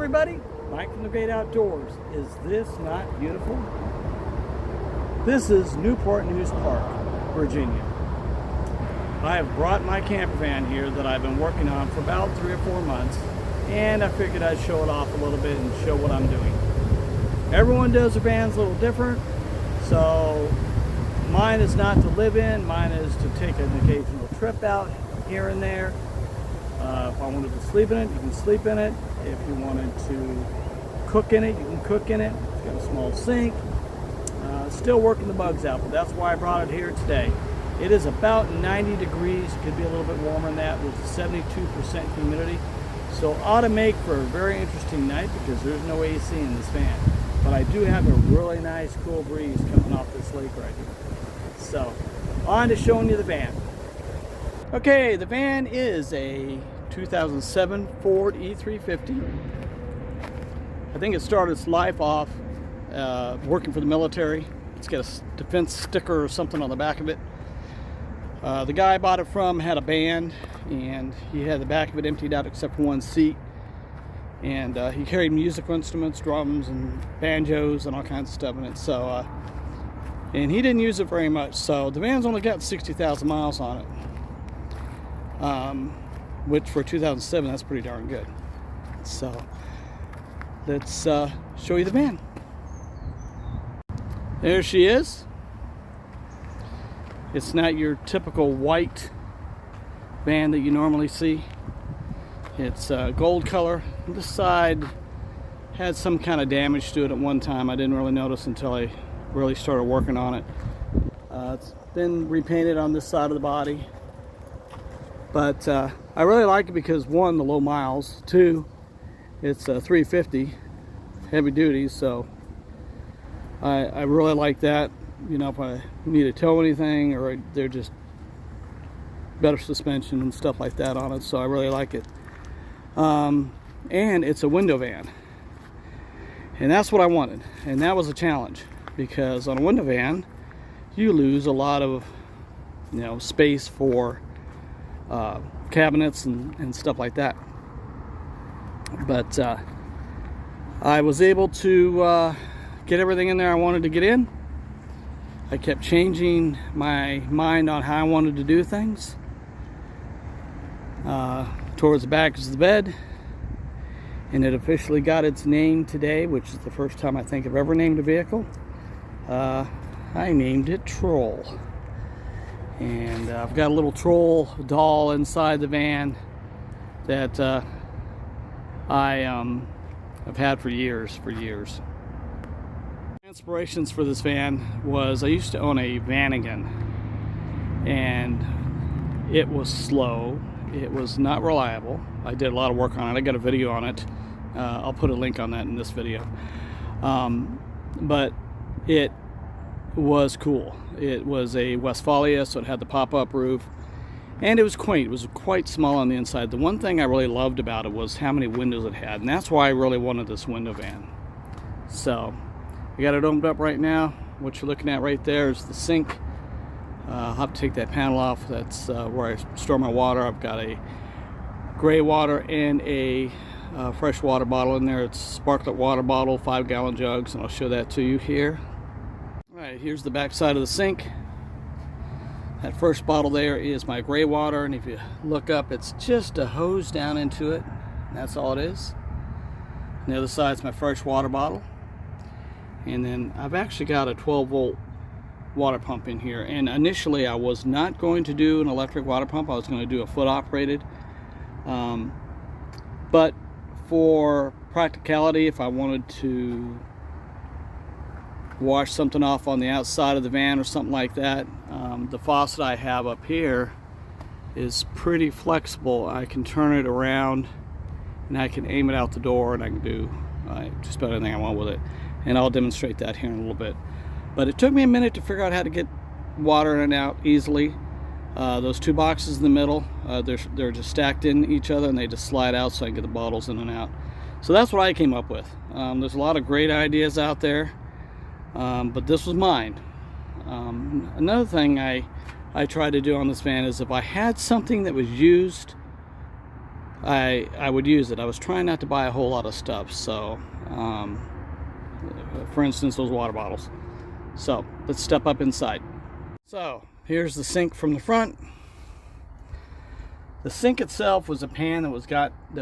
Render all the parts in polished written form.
everybody, Mike from the Great Outdoors. Is this not beautiful? This is Newport News Park, Virginia. I have brought my camper van here that I've been working on for about 3 or 4 months, and I figured I'd show it off a little bit and show what I'm doing. Everyone does their vans a little different, so mine is not to live in, mine is to take an occasional trip out here and there. If I wanted to sleep in it, you can sleep in it. If you wanted to cook in it, you can cook in it. It's got a small sink. Still working the bugs out, but that's why I brought it here today. It is about 90 degrees. It could be a little bit warmer than that with 72% humidity. So ought to make for a very interesting night because there's no AC in this van. But I do have a really nice cool breeze coming off this lake right here. So on to showing you the van. Okay, the van is a 2007 Ford E350. I think it started its life off working for the military. It's got a defense sticker or something on the back of it. The guy I bought it from had a band, and he had the back of it emptied out except for one seat. And he carried musical instruments, drums and banjos and all kinds of stuff in it. So, and he didn't use it very much. So the van's only got 60,000 miles on it. Which for 2007, that's pretty darn good. So let's show you the van. There she is. It's not your typical white van that you normally see. It's gold color. This side had some kind of damage to it at one time. I didn't really notice until I really started working on it. It's been repainted on this side of the body. But I really like it because, one, the low miles. Two, it's a 350 heavy duty, so I really like that. You know, if I need to tow anything, or they're just better suspension and stuff like that on it, so I really like it. And it's a window van, and that's what I wanted, and that was a challenge because on a window van you lose a lot of, you know, space for cabinets and stuff like that. But I was able to get everything in there I wanted to get in. I kept changing my mind on how I wanted to do things. Towards the back is the bed, and it officially got its name today, which is the first time I think I've ever named a vehicle. I named it Troll. And I've got a little troll doll inside the van that I have had for years. Inspirations for this van was I used to own a Vanagon, and it was slow. It was not reliable. I did a lot of work on it. I got a video on it. I'll put a link on that in this video. But it was cool. It was a Westfalia, so it had the pop-up roof, and it was quaint. It was quite small on the inside. The one thing I really loved about it was how many windows it had, and that's why I really wanted this window van. So I got it opened up right now. What you're looking at right there is the sink. I'll have to take that panel off. That's where I store my water. I've got a gray water and a fresh water bottle in there. It's a sparklet water bottle, 5-gallon jugs, and I'll show that to you here. All right, here's the back side of the sink. That first bottle there is my gray water, and if you look up, it's just a hose down into it. That's all it is. And the other side's my fresh water bottle. And then I've actually got a 12-volt water pump in here. And initially I was not going to do an electric water pump. I was going to do a foot operated. But for practicality, if I wanted to wash something off on the outside of the van or something like that, the faucet I have up here is pretty flexible. I can turn it around and I can aim it out the door, and I can do just about anything I want with it. And I'll demonstrate that here in a little bit. But it took me a minute to figure out how to get water in and out easily. Those two boxes in the middle, they're just stacked in each other, and they just slide out so I can get the bottles in and out. So that's what I came up with. There's a lot of great ideas out there, but this was mine. Another thing I try to do on this van is if I had something that was used I would use it. I was trying not to buy a whole lot of stuff, so for instance, those water bottles. So let's step up inside. So here's the sink from the front. The sink itself was a pan that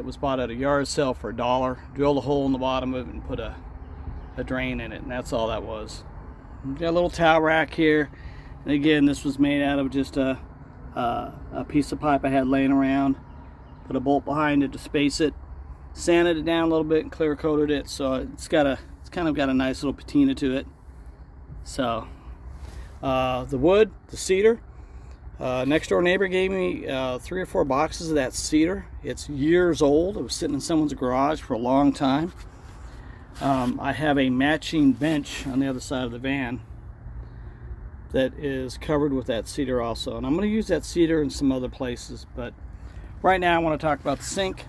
was bought at a yard sale for $1. Drilled a hole in the bottom of it and put a drain in it, and that's all that was. Got a little towel rack here, and again, this was made out of just a piece of pipe I had laying around. Put a bolt behind it to space it, sanded it down a little bit, and clear coated it, so it's kind of got a nice little patina to it. So the wood, the cedar. Next door neighbor gave me 3 or 4 boxes of that cedar. It's years old. It was sitting in someone's garage for a long time. I have a matching bench on the other side of the van that is covered with that cedar also, and I'm going to use that cedar in some other places, but right now I want to talk about the sink.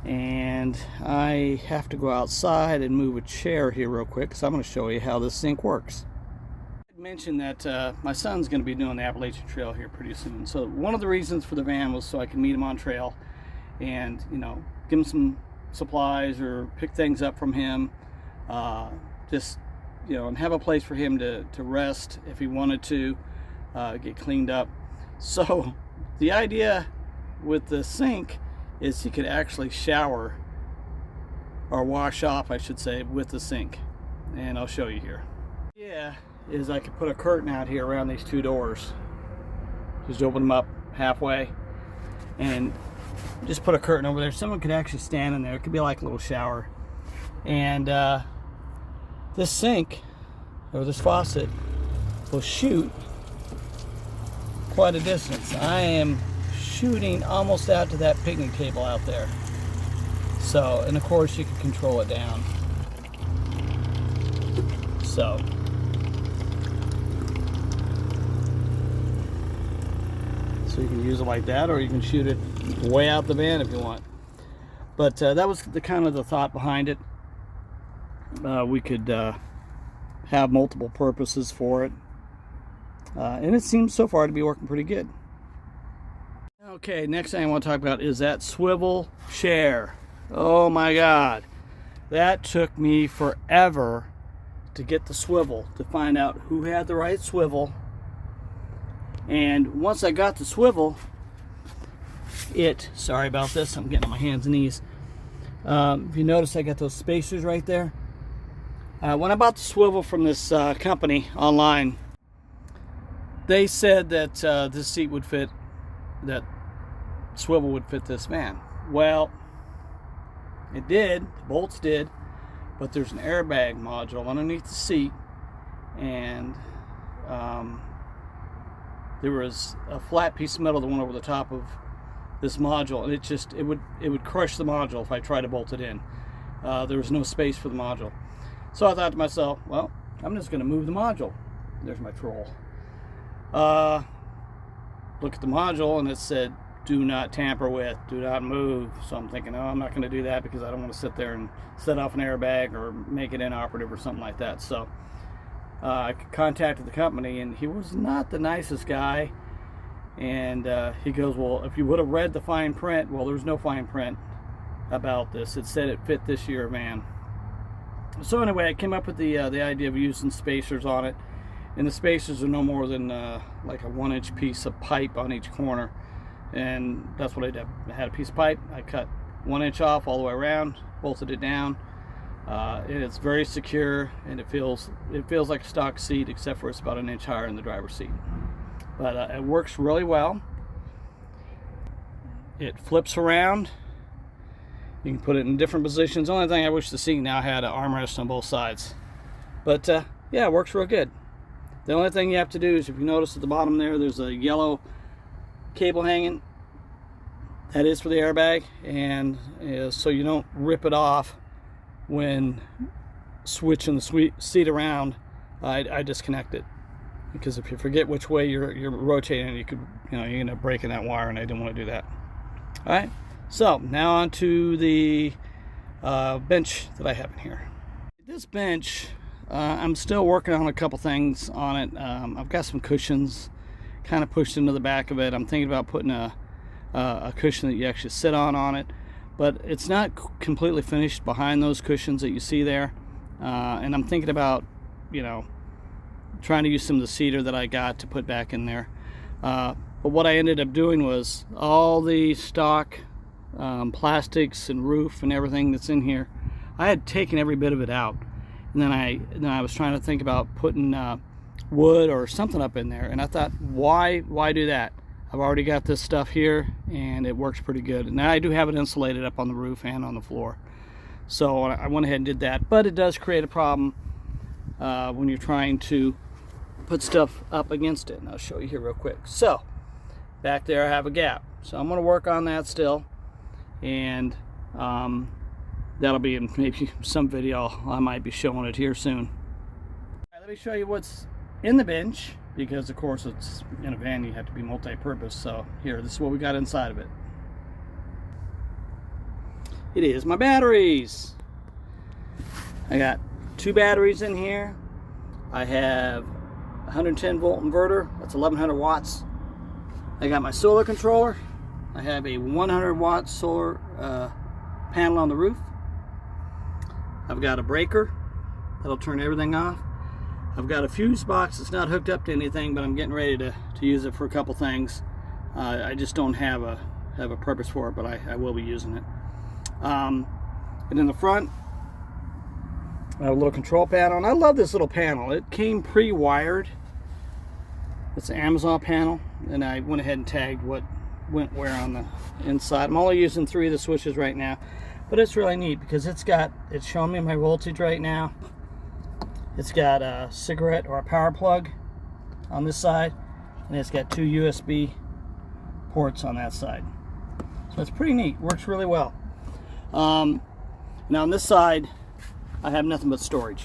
And I have to go outside and move a chair here real quick, so I'm going to show you how this sink works. I mentioned that my son's going to be doing the Appalachian Trail here pretty soon, so one of the reasons for the van was so I can meet him on trail and, you know, give him some supplies or pick things up from him, just, you know, and have a place for him to rest if he wanted to, get cleaned up. So the idea with the sink is you could actually shower or wash off, I should say, with the sink, and I'll show you here. Yeah, is I could put a curtain out here around these 2 doors. Just open them up halfway and just put a curtain over there. Someone could actually stand in there. It could be like a little shower. And this sink or this faucet will shoot quite a distance. I am shooting almost out to that picnic table out there. So, and of course you can control it down. So you can use it like that, or you can shoot it way out the van if you want. But that was the kind of the thought behind it. We could have multiple purposes for it, and it seems so far to be working pretty good. Okay, next thing I want to talk about is that swivel chair. Oh my God, that took me forever to get the swivel, to find out who had the right swivel. And once I got the swivel, sorry about this, I'm getting on my hands and knees. If you notice, I got those spacers right there. When I bought the swivel from this company online, they said that this seat would fit, that swivel would fit this van. Well, it did, the bolts did, but there's an airbag module underneath the seat, and there was a flat piece of metal that went over the top of this module, and it would crush the module if I tried to bolt it in. There was no space for the module. So I thought to myself, well, I'm just going to move the module. There's my troll. Look at the module, and it said, do not tamper with, do not move. So I'm thinking, oh, I'm not going to do that because I don't want to sit there and set off an airbag or make it inoperative or something like that. So I contacted the company, and he was not the nicest guy. And he goes, well, if you would have read the fine print, well, there's no fine print about this. It said it fit this year van. So anyway, I came up with the idea of using spacers on it. And the spacers are no more than like a 1-inch piece of pipe on each corner. And that's what I did. I had a piece of pipe. I cut 1 inch off all the way around, bolted it down. And it's very secure, and it feels like a stock seat, except for it's about 1 inch higher in the driver's seat. But it works really well. It flips around. You can put it in different positions. The only thing I wish the seat now had an armrest on both sides. But yeah, it works real good. The only thing you have to do is, if you notice at the bottom there's a yellow cable hanging. That is for the airbag, and so you don't rip it off when switching the seat around. I disconnect it, because if you forget which way you're rotating, you're end up breaking that wire, and I didn't want to do that. All right, so now on to the bench that I have in here. This bench, I'm still working on a couple things on it. I've got some cushions kind of pushed into the back of it. I'm thinking about putting a a cushion that you actually sit on it. But it's not completely finished behind those cushions that you see there. And I'm thinking about, you know, trying to use some of the cedar that I got to put back in there. But what I ended up doing was all the stock plastics and roof and everything that's in here, I had taken every bit of it out. And then I was trying to think about putting wood or something up in there. And I thought, why do that? I've already got this stuff here and it works pretty good. And now I do have it insulated up on the roof and on the floor. So I went ahead and did that. But it does create a problem when you're trying to put stuff up against it. And I'll show you here real quick. So back there I have a gap. So I'm going to work on that still. And that'll be in maybe some video. I might be showing it here soon. All right, let me show you what's in the bench, because of course it's in a van, you have to be multi-purpose. So here, this is what we got inside of it. It is my batteries. I got 2 batteries in here. I have 110 volt inverter, that's 1100 watts. I got my solar controller. I have a 100 watt solar panel on the roof. I've got a breaker that'll turn everything off. I've got a fuse box that's not hooked up to anything, but I'm getting ready to use it for a couple things. I just don't have a purpose for it, but I will be using it. And in the front, I have a little control panel, and I love this little panel. It came pre-wired. It's an Amazon panel, and I went ahead and tagged what went where on the inside. I'm only using 3 of the switches right now, but it's really neat because it's showing me my voltage right now. It's got a cigarette or a power plug on this side, and it's got 2 USB ports on that side. So it's pretty neat, works really well. Now on this side I have nothing but storage.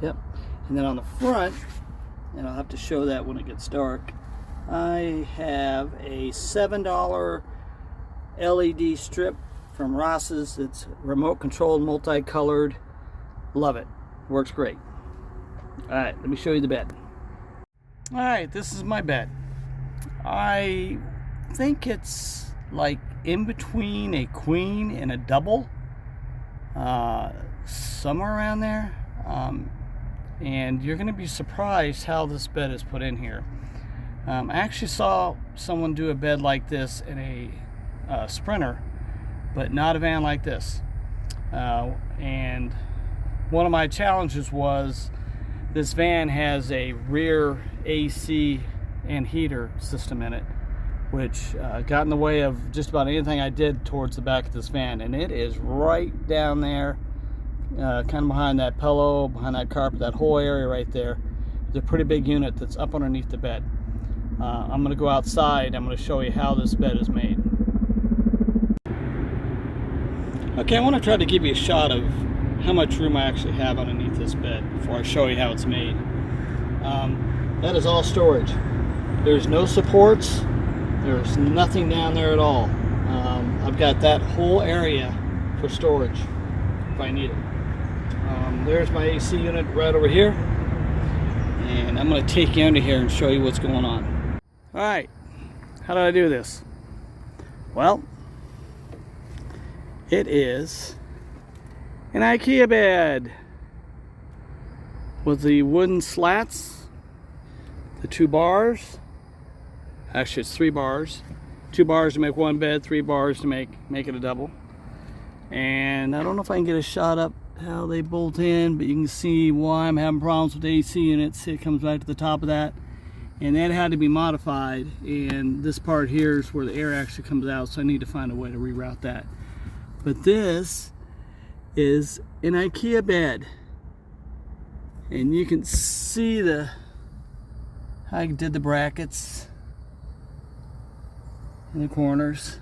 Yep. And then on the front, and I'll have to show that when it gets dark, I have a $7 LED strip from Ross's. It's remote controlled, multicolored. Love it. Works great. Alright, let me show you the bed. Alright, this is my bed. I think it's like in between a queen and a double. Somewhere around there. And you're going to be surprised how this bed is put in here. I actually saw someone do a bed like this in a Sprinter, but not a van like this. And one of my challenges was this van has a rear AC and heater system in it, which got in the way of just about anything I did towards the back of this van. And it is right down there, kind of behind that pillow, behind that carpet, that whole area right there. It's a pretty big unit that's up underneath the bed. I'm going to go outside. I'm going to show you how this bed is made. Okay, I want to try to give you a shot of how much room I actually have underneath this bed before I show you how it's made. That is all storage. There's no supports. There's nothing down there at all. I've got that whole area for storage if I need it. There's my AC unit right over here, and I'm going to take you under here and show you what's going on. Alright, how did I do this? Well, it is an IKEA bed with the wooden slats, the 2 bars. Actually, it's 3 bars. 2 bars to make one bed, 3 bars to make it a double. And I don't know if I can get a shot up how they bolt in, but you can see why I'm having problems with the AC units. It comes right to the top of that, and that had to be modified, and this part here is where the air actually comes out, so I need to find a way to reroute that. But this is an IKEA bed, and you can see how I did the brackets in the corners,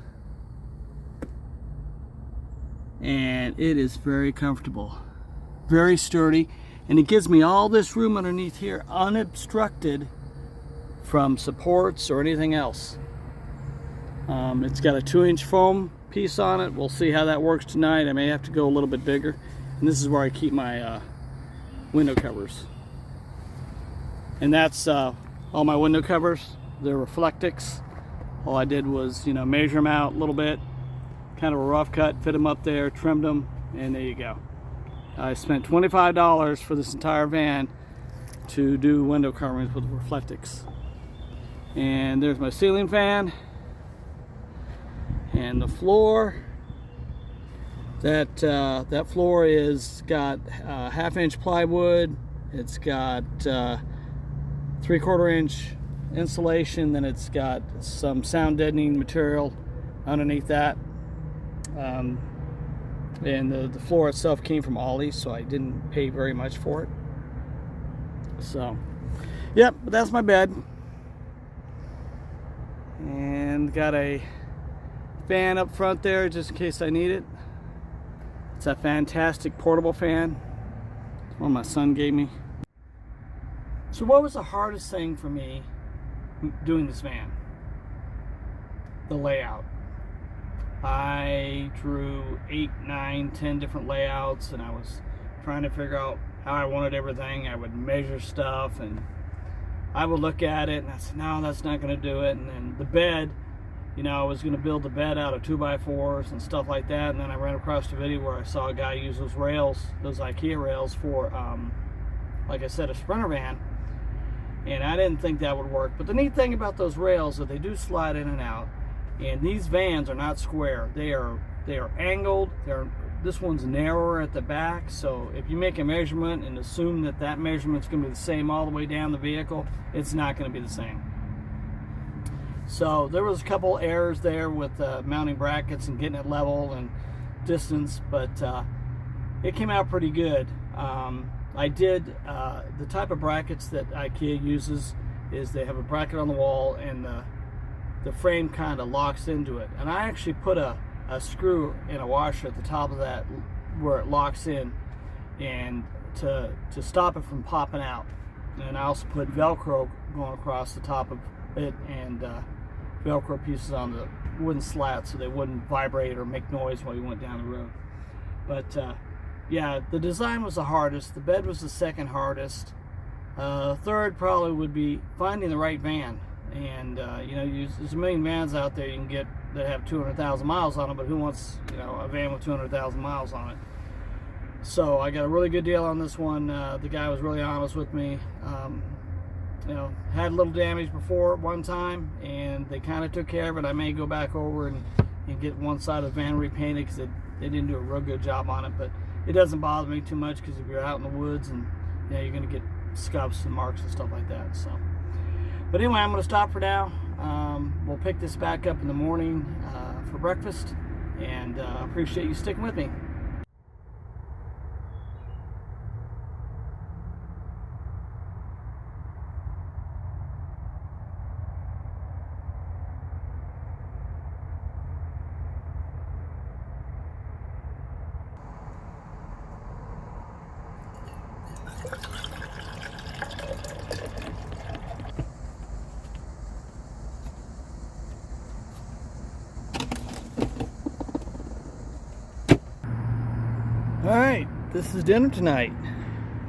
and it is very comfortable, very sturdy, and it gives me all this room underneath here unobstructed from supports or anything else. It's got a 2-inch foam piece on it. We'll see how that works tonight. I may have to go a little bit bigger, and this is where I keep my window covers, and that's all my window covers They're Reflectix. All I did was, you know, measure them out a little bit, kind of a rough cut, fit them up there, trimmed them, and there you go. I spent $25 for this entire van to do window coverings with Reflectix. And there's my ceiling fan and the floor. That floor is got 1/2 inch plywood. It's got 3/4 inch insulation. Then it's got some sound deadening material underneath that. And the floor itself came from Ollie's, so I didn't pay very much for it. So, yep, but that's my bed. And got a fan up front there just in case I need it. It's a fantastic portable fan. It's one my son gave me. So what was the hardest thing for me doing this van? The layout. I drew 8, 9, 10 different layouts, and I was trying to figure out how I wanted everything. I would measure stuff, and I would look at it, and I said, no, that's not going to do it. And then the bed, you know, I was going to build the bed out of 2x4s and stuff like that. And then I ran across a video where I saw a guy use those rails, those IKEA rails for, like I said, a Sprinter van. And I didn't think that would work. But the neat thing about those rails is they do slide in and out. And these vans are not square. They are angled. This one's narrower at the back. So if you make a measurement and assume that that measurement's going to be the same all the way down the vehicle, it's not going to be the same. So there was a couple errors there with mounting brackets and getting it level and distance, but it came out pretty good. I did the type of brackets that IKEA uses is they have a bracket on the wall, and the frame kind of locks into it. And I actually put a screw and a washer at the top of that where it locks in, and to stop it from popping out. And I also put Velcro going across the top of it, and Velcro pieces on the wooden slats so they wouldn't vibrate or make noise while you went down the road. But yeah, the design was the hardest. The bed was the second hardest. Third probably would be finding the right van. And you know, there's a million vans out there you can get that have 200,000 miles on them, but who wants, you know, a van with 200,000 miles on it? So I got a really good deal on this one. The guy was really honest with me. You know, had a little damage before at one time, and they kind of took care of it. I may go back over and get one side of the van repainted because they didn't do a real good job on it, but it doesn't bother me too much because if you're out in the woods, and you know, you're going to get scuffs and marks and stuff like that. So, but anyway, I'm going to stop for now. We'll pick this back up in the morning for breakfast, and I appreciate you sticking with me. Alright, this is dinner tonight.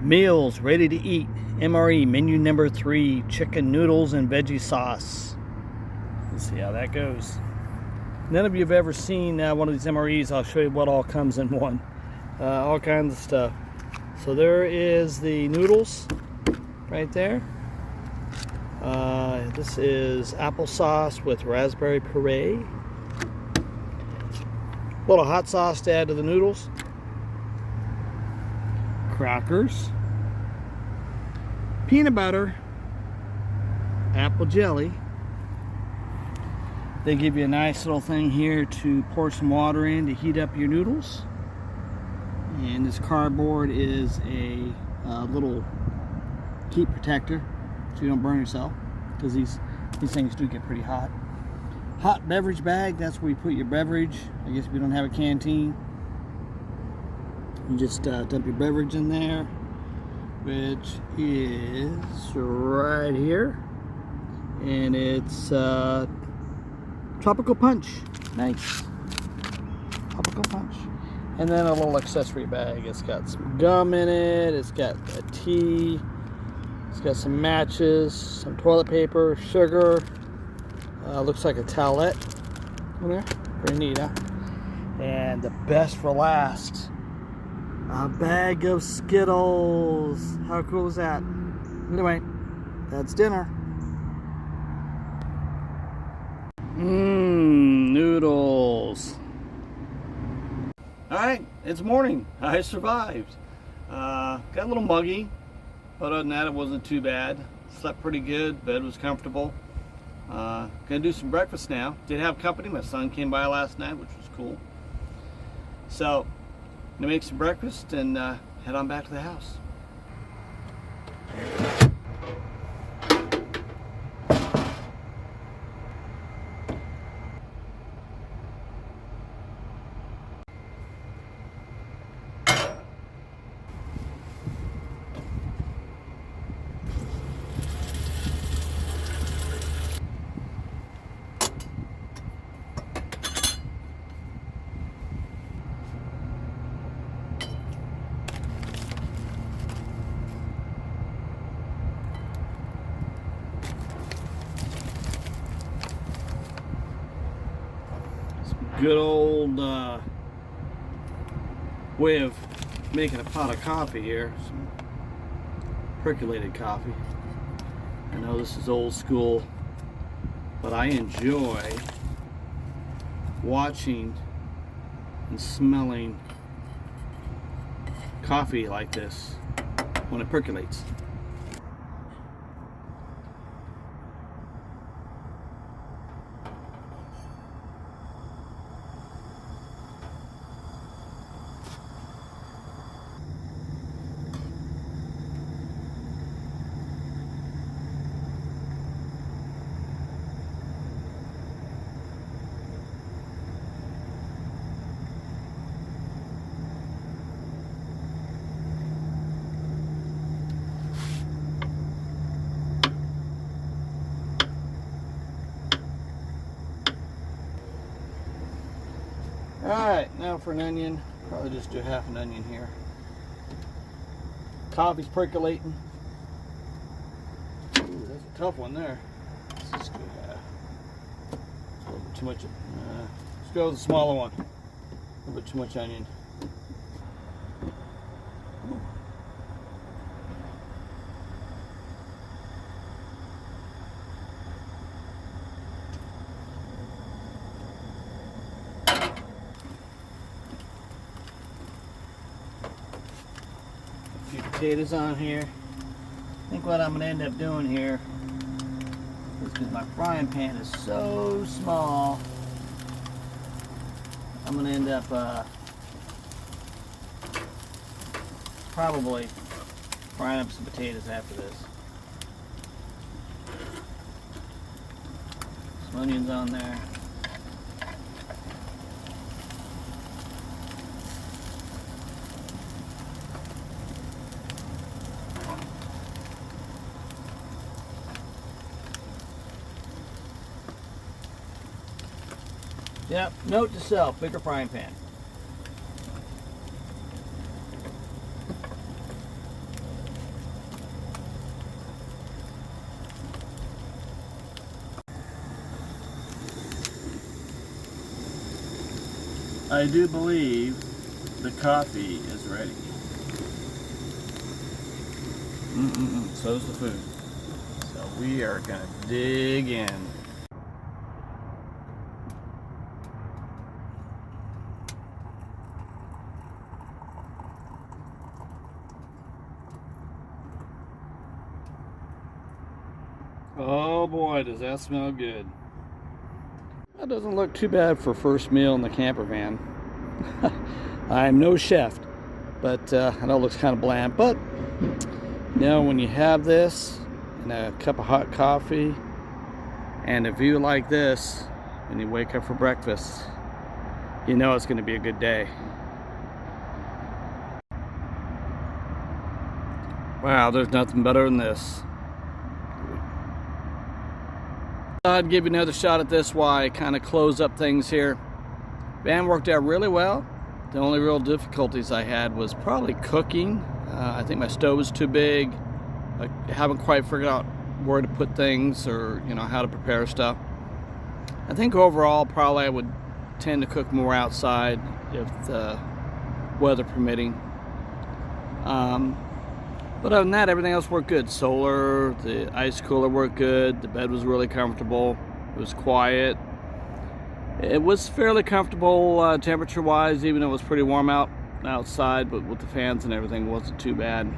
Meals ready to eat. MRE menu number 3, chicken noodles and veggie sauce. Let's see how that goes. None of you have ever seen one of these MREs. I'll show you what all comes in one. All kinds of stuff. So there is the noodles right there. This is applesauce with raspberry puree. A little hot sauce to add to the noodles. Crackers, peanut butter, apple jelly. They give you a nice little thing here to pour some water in to heat up your noodles. And this cardboard is a little heat protector so you don't burn yourself, because these things do get pretty hot. Hot beverage bag, that's where you put your beverage. I guess if you don't have a canteen, you just dump your beverage in there, which is right here, and it's tropical punch. Nice tropical punch. And then a little accessory bag. It's got some gum in it. It's got a tea. It's got some matches, some toilet paper, sugar. Looks like a towelette in there. Pretty neat, huh? And the best for last, a bag of Skittles. How cool is that? Anyway, that's dinner. Noodles. Alright, it's morning. I survived. Got a little muggy, but other than that, it wasn't too bad. Slept pretty good, bed was comfortable. Gonna do some breakfast now. Did have company. My son came by last night, which was cool. So, gonna make some breakfast and head on back to the house. Good old way of making a pot of coffee here. Some percolated coffee. I know this is old school, but I enjoy watching and smelling coffee like this when it percolates. Alright, now for an onion. Probably just do half an onion here. Coffee's percolating. Ooh, that's a tough one there. Let's just go half. A little bit too much. Let's go with the smaller one. A little bit too much onion. Potatoes on here. I think what I'm going to end up doing here is, because my frying pan is so small, I'm going to end up probably frying up some potatoes after this. Some onions on there. Yep, note to self, bigger frying pan. I do believe the coffee is ready. So's the food. So we are gonna dig in. Oh boy, does that smell good. That doesn't look too bad for first meal in the camper van. I'm no chef, but I know it looks kind of bland, but you know, when you have this and a cup of hot coffee and a view like this when you wake up for breakfast, you know it's going to be a good day. Wow, there's nothing better than this. I'd give you another shot at this while I kind of close up things here. Van worked out really well. The only real difficulties I had was probably cooking. I think my stove was too big. I haven't quite figured out where to put things, or how to prepare stuff. I think overall probably I would tend to cook more outside if the weather permitting. But other than that, everything else worked good. Solar, the ice cooler worked good. The bed was really comfortable. It was quiet. It was fairly comfortable temperature wise, even though it was pretty warm outside, but with the fans and everything, it wasn't too bad.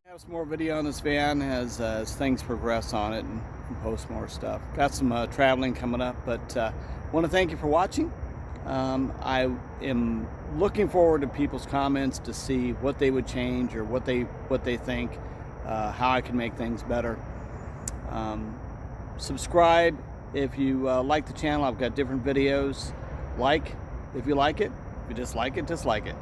I have some more video on this van as things progress on it, and post more stuff. Got some traveling coming up, but want to thank you for watching. I am looking forward to people's comments to see what they would change, or what they think, how I can make things better. Subscribe if you like the channel. I've got different videos. Like if you like it. If you dislike it, dislike it.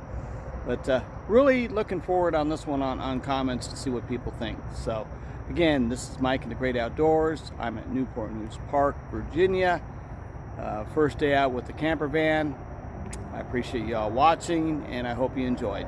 But really looking forward on this one on comments to see what people think. So again, this is Mike in the Great Outdoors. I'm at Newport News Park, Virginia. First day out with the camper van. I appreciate you all watching, and I hope you enjoyed.